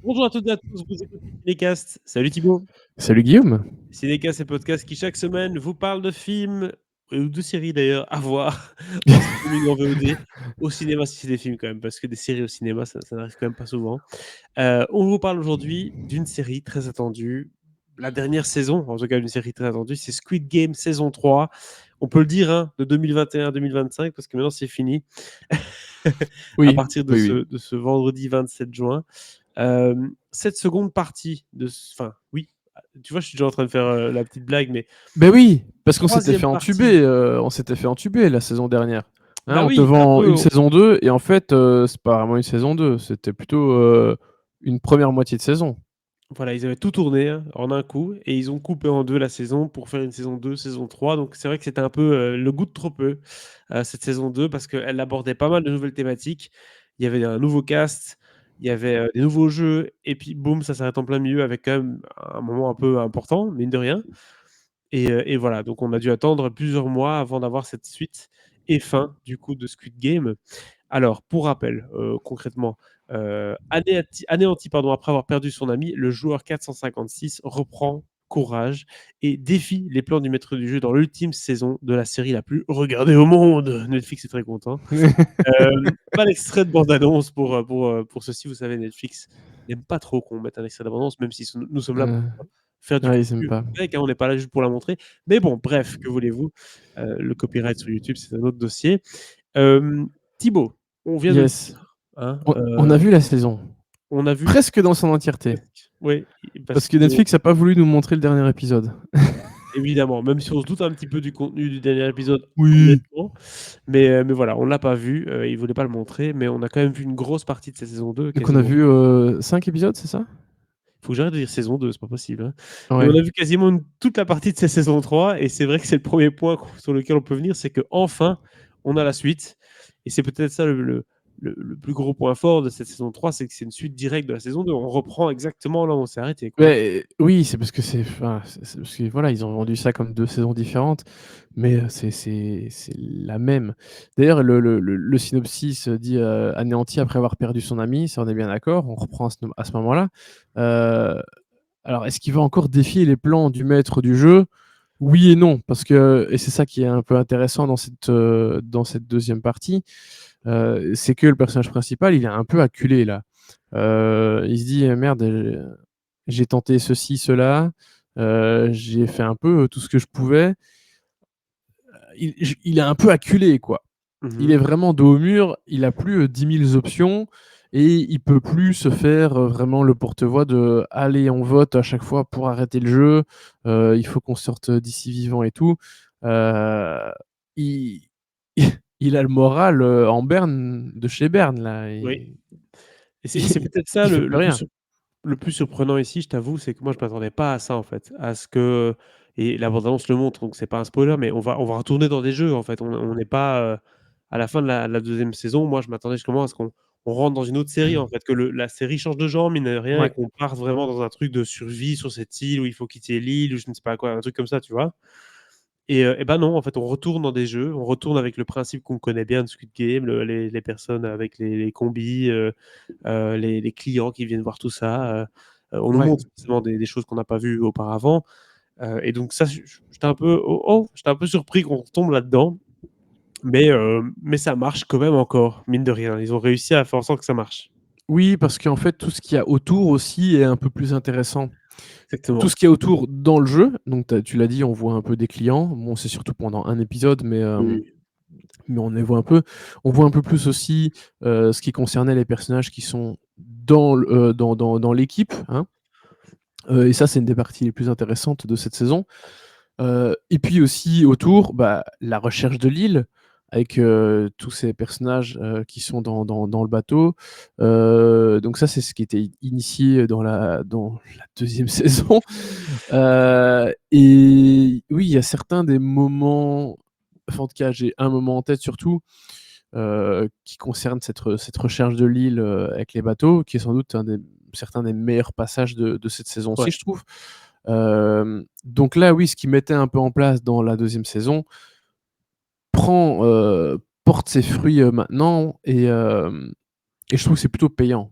Bonjour à toutes et à tous, vous écoutez Cinécast. Salut Thibaut. Salut Guillaume. Cinécast, c'est le podcast qui chaque semaine vous parle de films ou de séries d'ailleurs à voir en streaming, en VOD, au cinéma si c'est des films quand même, parce que des séries au cinéma, ça n'arrive quand même pas souvent. On vous parle aujourd'hui d'une série très attendue, la dernière saison, en tout cas une série très attendue, c'est Squid Game saison 3. On peut le dire, hein, de 2021-2025, parce que maintenant c'est fini, à Oui, partir de oui, ce, oui. de ce vendredi 27 juin. Cette seconde partie de enfin oui, tu vois, je suis déjà en train de faire, la petite blague, mais Ben oui, parce qu'on s'était fait troisième entuber, partie. la saison dernière. Hein, Bah on te oui, un vend peu, une saison 2 et en fait, c'est pas vraiment une saison 2, c'était plutôt, une première moitié de saison. voilà, ils avaient tout tourné, hein, en un coup et ils ont coupé en 2 la saison pour faire une saison 2, saison 3. Donc c'est vrai que c'était un peu, le goût de trop peu, cette saison 2 parce qu'elle abordait pas mal de nouvelles thématiques. Il y avait un nouveau cast, il y avait, des nouveaux jeux et puis boum, ça s'arrête en plein milieu avec quand même un moment un peu important, mine de rien. Et voilà, donc on a dû attendre plusieurs mois avant d'avoir cette suite et fin du coup de Squid Game. Alors pour rappel, concrètement, anéanti pardon, après avoir perdu son ami, le joueur 456 reprend courage et défie les plans du maître du jeu dans l'ultime saison de la série la plus regardée au monde. Netflix est très content. Pas d'extrait de bande annonce pour ceci, vous savez, Netflix n'aime pas trop qu'on mette un extrait de bande annonce, même si nous sommes là Heu, pour faire du ouais, ils aiment contenu pas. avec, hein, on n'est pas là juste pour la montrer. Mais bon, bref, que voulez-vous? Le copyright sur YouTube, c'est un autre dossier. Hem, Thibaut, on vient de le Yes. dire, hein, On a vu la saison, on a vu presque dans son entièreté, presque, oui, parce parce que que Netflix a pas voulu nous montrer le dernier épisode. évidemment, même si on se doute un petit peu du contenu du dernier épisode, Oui. honnêtement, mais voilà, on l'a pas vu, ils voulaient pas le montrer, mais on a quand même vu une grosse partie de cette saison 2, Donc on a quasiment. vu, 5 épisodes, c'est ça? Faut que j'arrête de dire saison 2, c'est pas possible, hein. Mais on Ouais. a vu quasiment toute la partie de cette saison 3 et c'est vrai que c'est le premier point sur lequel on peut venir, c'est qu'enfin, on a la suite et c'est peut-être ça le plus gros point fort de cette saison 3, c'est que c'est une suite directe de la saison 2. On reprend exactement là où on s'est arrêté, quoi. Beh, oui, c'est parce que c'est parce que voilà, ils ont vendu ça comme 2 saisons différentes, mais c'est la même. D'ailleurs, le synopsis dit, anéanti après avoir perdu son ami, ça on est bien d'accord, on reprend à ce moment-là. Heu, alors est-ce qu'il va encore défier les plans du maître du jeu? Oui et non, parce que et c'est ça qui est un peu intéressant dans cette 2e partie, c'est que le personnage principal, il est un peu acculé là. Il se dit: «Merde, j'ai tenté ceci, cela, j'ai fait un peu, tout ce que je pouvais». Il est un peu acculé, quoi. Il est Mmh. vraiment dos au mur, il a plus, 10 000 options et il peut plus se faire, vraiment le porte-voix de: «Allez, on vote à chaque fois pour arrêter le jeu, il faut qu'on sorte d'ici vivant et tout». Heu, il il a le moral, en berne de chez Berne là, Oui et c'est il peut-être ça il fait plus rien. le plus surprenant ici, je t'avoue, c'est que moi je m'attendais pas à ça, en fait, à ce que et la bande annonce le montre, donc c'est pas un spoiler, mais on va retourner dans des jeux, en fait. On n'est pas, à la fin de la 2e saison, moi je m'attendais justement à ce qu'on rentre dans une autre série, en fait, que la série change de genre, mine de rien, et Ouais. qu'on parte vraiment dans un truc de survie sur cette île où il faut quitter l'île ou je ne sais pas quoi, un truc comme ça, tu vois? Et bah, non, en fait, on retourne dans des jeux, on retourne avec le principe qu'on connaît bien de Squid Game, les personnes avec les combis, les clients qui viennent voir tout ça, on nous Ouais. montre forcément des choses qu'on n'a pas vues auparavant, et donc ça, j'étais un peu: «Oh!» J'étais un peu surpris qu'on retombe là-dedans, mais ça marche quand même encore, mine de rien. Ils ont réussi à faire en sorte que ça marche. Oui, parce qu'en fait, tout ce qu'il y a autour aussi est un peu plus intéressant. Tout Exactement. ce qu'il y a autour dans le jeu, donc tu l'as dit, on voit un peu des clients. Bon, c'est surtout pendant un épisode, Oui, mais on les voit un peu. On voit un peu plus aussi, ce qui concernait les personnages qui sont dans l'équipe, hein, et ça, c'est une des parties les plus intéressantes de cette saison. Et puis aussi autour, bah, la recherche de l'île avec, tous ces personnages, qui sont dans le bateau. Donc ça, c'est ce qui était initié dans la 2e saison. Et oui, il y a certains des moments, enfin en tout cas, j'ai un moment en tête surtout, qui concerne cette recherche de l'île, avec les bateaux, qui est sans doute certains des meilleurs passages de cette saison-ci, ouais. je trouve. Donc là, oui, ce qu'ils mettaient un peu en place dans la 2e saison porte ses fruits, maintenant et je trouve que c'est plutôt payant.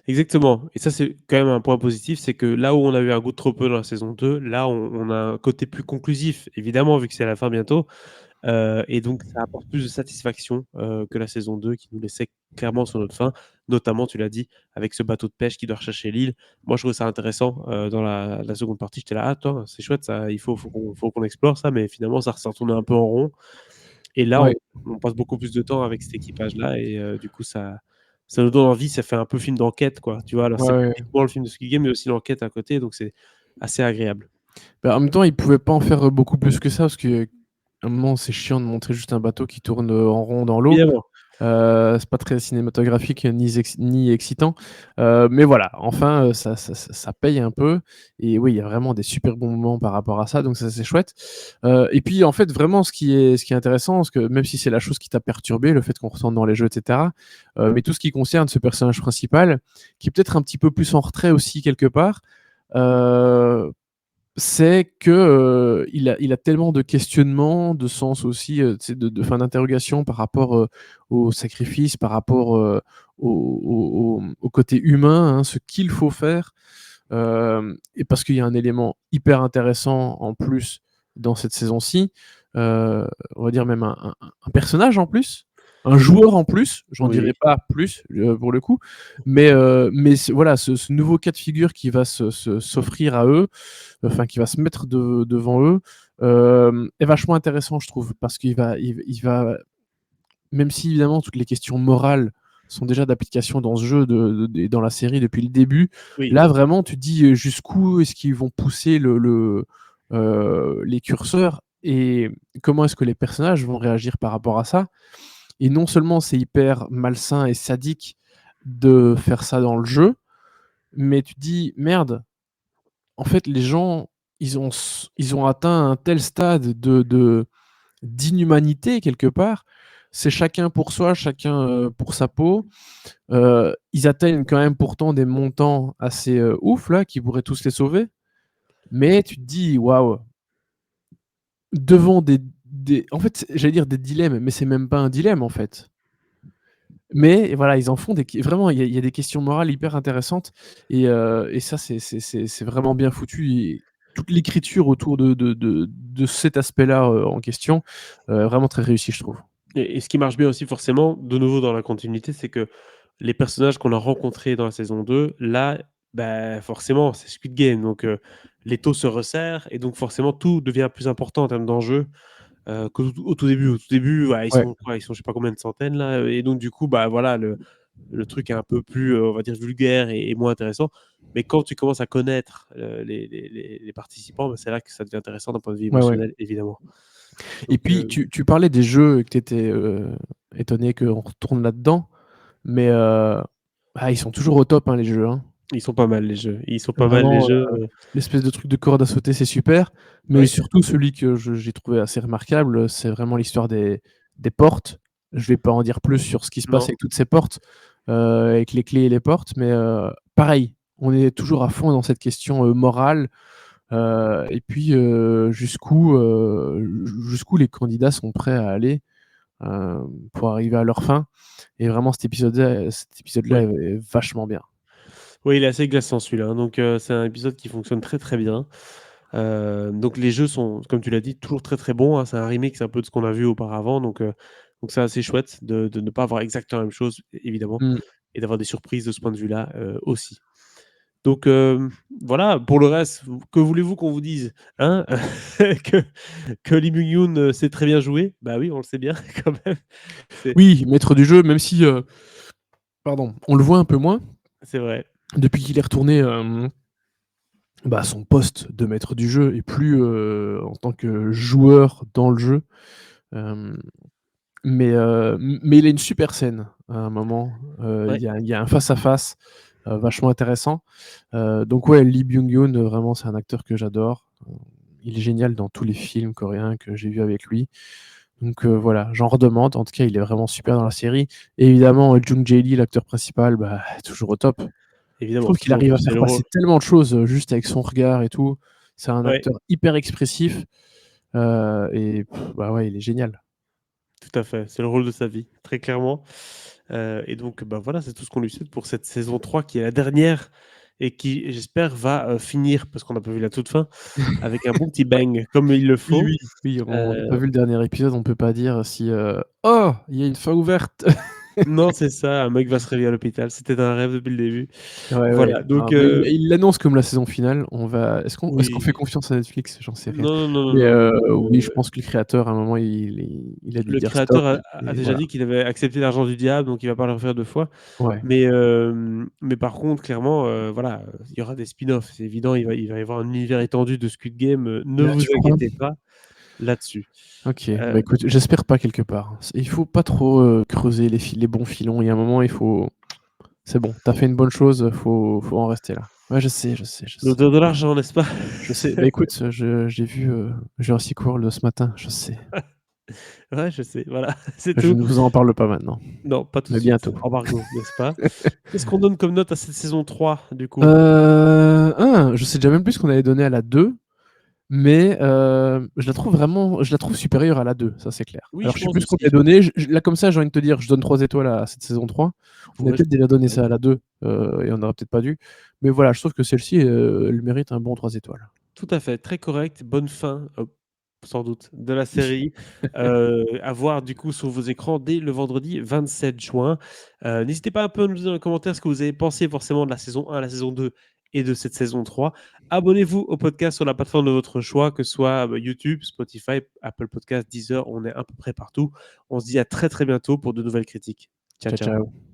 Exactement et ça, c'est quand même un point positif, c'est que là où on a eu un goût de trop peu dans la saison 2, là, on a un côté plus conclusif, évidemment, vu que c'est à la fin bientôt, et donc ça apporte plus de satisfaction, que la saison 2 qui nous laissait clairement sur notre faim. Notamment, tu l'as dit, avec ce bateau de pêche qui doit rechercher l'île. Moi, je trouve ça intéressant, dans la seconde partie. J'étais là: «Ah, attends, c'est chouette ça, il faut qu'on explore ça», mais finalement, ça retournait un peu en rond et là, Ouais, on passe beaucoup plus de temps avec cet équipage-là et du coup, ça nous donne envie, ça fait un peu film d'enquête, quoi, tu vois? Alors, ouais, c'est pas ouais. uniquement le film de Squid Game, mais aussi l'enquête à côté, donc c'est assez agréable. Bah, en même temps, ils pouvaient pas en faire, beaucoup plus que ça parce qu'à un moment, c'est chiant de montrer juste un bateau qui tourne, en rond dans l'eau. Évidemment. C'est pas très cinématographique ni excitant, mais voilà, enfin, ça paye un peu et oui, il y a vraiment des super bons moments par rapport à ça, donc ça, c'est chouette. Et puis, en fait, vraiment, ce qui est intéressant, parce que même si c'est la chose qui t'a perturbé, le fait qu'on retourne dans les jeux et cetera, mais tout ce qui concerne ce personnage principal, qui est peut-être un petit peu plus en retrait aussi quelque part, heu c'est que, il a tellement de questionnements, de sens aussi, tu sais, fin d'interrogation par rapport, au sacrifice, par rapport, au côté humain, hein, ce qu'il faut faire, et parce qu'il y a un élément hyper intéressant en plus dans cette saison-ci, on va dire même un personnage en plus, un joueur en plus, j'en Oui, dirai pas plus, pour le coup, mais voilà, ce nouveau cas de figure qui va s'offrir à eux, enfin qui va se mettre devant eux, est vachement intéressant, je trouve, parce qu'il va, même si évidemment toutes les questions morales sont déjà d'application dans ce jeu et dans la série depuis le début, oui. là vraiment tu te dis jusqu'où est-ce qu'ils vont pousser les curseurs et comment est-ce que les personnages vont réagir par rapport à ça. Et non seulement c'est hyper malsain et sadique de faire ça dans le jeu, mais tu te dis merde, en fait, les gens, ils ont atteint un tel stade d'inhumanité quelque part. C'est chacun pour soi, chacun, pour sa peau. Ils atteignent quand même pourtant des montants assez, ouf là, qui pourraient tous les sauver. Mais tu te dis: «Waouh!» Devant en fait, j'allais dire des dilemmes, mais c'est même pas un dilemme, en fait. Mais voilà, ils en font vraiment, il y a des questions morales hyper intéressantes et ça, c'est vraiment bien foutu et toute l'écriture autour de cet aspect-là, en question, vraiment très réussi, je trouve. Et ce qui marche bien aussi forcément, de nouveau dans la continuité, c'est que les personnages qu'on a rencontrés dans la saison 2, là, bah, forcément, c'est Squid Game, donc l'étau se resserre et donc forcément tout devient plus important en termes d'enjeux, qu'au tout début. Au tout début, ouais, ils Ouais, sont quoi? Ils sont je sais pas combien de centaines là, et donc du coup, bah, voilà, le truc est un peu plus, on va dire vulgaire et moins intéressant. Mais quand tu commences à connaître, les participants, bah, c'est là que ça devient intéressant d'un point de vue ouais, ouais. émotionnel, évidemment. Et Donc puis tu parlais des jeux et que tu étais, étonné qu'on retourne là-dedans, mais ils sont toujours au top, hein, les jeux, hein. ils sont pas mal les jeux. Ils sont pas mal les Vraiment, jeux, l'espèce de truc de corde à sauter, c'est super, mais ouais. surtout celui que j'ai trouvé assez remarquable, c'est vraiment l'histoire des portes. Je vais pas en dire plus sur ce qui se passe Non. avec toutes ces portes, avec les clés et les portes, mais pareil, on est toujours à fond dans cette question, morale, et puis, jusqu'où les candidats sont prêts à aller, pour arriver à leur fin et vraiment cet épisode-là Ouais. est vachement bien. Oui, il est assez glaçant celui-là, hein, donc c'est un épisode qui fonctionne très, très bien. Donc les jeux sont, comme tu l'as dit, toujours très, très bons, hein. C'est un remake, c'est un peu de ce qu'on a vu auparavant, donc c'est assez chouette de ne pas avoir exactement la même chose, évidemment, Mmh. et d'avoir des surprises de ce point de vue-là, aussi. Donc voilà, pour le reste, que voulez-vous qu'on vous dise? Hein? Que Lee Myung-Youn, sait très bien jouer? Bah oui, on le sait bien quand même. C'est Oui, maître du jeu, même si, pardon, on le voit un peu moins c'est vrai. depuis qu'il est retourné, à son poste de maître du jeu et plus, en tant que joueur dans le jeu. Hem, mais il a une super scène à un moment, Ouais, il y a un face à face, vachement intéressant. Donc ouais, Lee Byung-hun, vraiment c'est un acteur que j'adore. Il est génial dans tous les films coréens que j'ai vus avec lui. Donc voilà, j'en redemande. En tout cas, il est vraiment super dans la série. Et évidemment, Jung Jae-lee, l'acteur principal, toujours au top. Je évidemment, trouve qu'il arrive à faire c'est le rôle. passer tellement de choses, juste avec son regard et tout. C'est un Ouais. acteur hyper expressif, et ouais, il est génial. Tout à fait, c'est le rôle de sa vie, très clairement. Et donc, bah, voilà, c'est tout ce qu'on lui souhaite pour cette saison 3 qui est la dernière et qui, j'espère, va, finir, parce qu'on n'a pas vu la toute fin, avec un bon petit bang, comme il le Oui, faut. oui, oui, on n'a pas Heu vu le dernier épisode, on peut pas dire si, «Oh, il y a une fin ouverte!» non, c'est ça, un mec va se réveiller à l'hôpital, c'était un rêve depuis le début. Ouais, ouais. Voilà, donc Non, mais il l'annonce comme la saison finale. Est-ce qu'on fait oui. confiance à Netflix? J'en sais rien. Non, non, non, Mais, non, non, oui, je pense que le créateur, à un moment, il a dû le dire stop créateur a et déjà voilà. dit qu'il avait accepté l'argent du diable, donc il va pas le refaire 2 fois. Ouais. Mais par contre, clairement, voilà, il y aura des spin-offs, c'est évident, il va y avoir un univers étendu de Squid Game, ne Ah, vous tu crois? inquiétez pas là-dessus. OK. Heu, Bah, écoute, j'espère pas quelque part. Il faut pas trop, creuser les bons filons. Il y a un moment, il faut c'est bon, tu as fait une bonne chose, faut en rester là. Ouais, je sais, je sais, je sais. l'odeur de l'argent, n'est-ce pas? Je sais. Bah, écoute, j'ai vu, Jurassic World ce matin, je sais. Ouais, je sais, voilà, c'est Je tout. ne vous en parle pas maintenant, Non, pas tout de mais suite, bientôt. embargo, n'est-ce pas? Qu'est-ce qu'on donne comme note à cette saison 3 du coup? Je sais déjà même plus ce qu'on avait donné à la 2, mais je la trouve supérieure à la 2, ça c'est clair. Oui, Alors je je sais pense plus ce qu'on lui a aussi. donné, là comme ça j'ai envie de te dire, je donne 3 étoiles à cette saison 3. On avait Ouais, je peut-être déjà donné ouais. ça à la 2, et on aurait peut-être pas dû. Mais voilà, je trouve que celle-ci, elle mérite un bon 3 étoiles. Tout à fait, très correct, bonne fin, sans doute, de la Oui. série, à voir du coup sur vos écrans dès le vendredi 27 juin. N'hésitez pas un peu à nous dire dans les commentaires ce que vous avez pensé forcément de la saison 1, la saison 2 et de cette saison 3. Abonnez-vous au podcast sur la plateforme de votre choix, que ce soit, YouTube, Spotify, Apple Podcasts, Deezer, on est à peu près partout. On se dit à très, très bientôt pour de nouvelles critiques. Ciao, Ciao, ciao. ciao.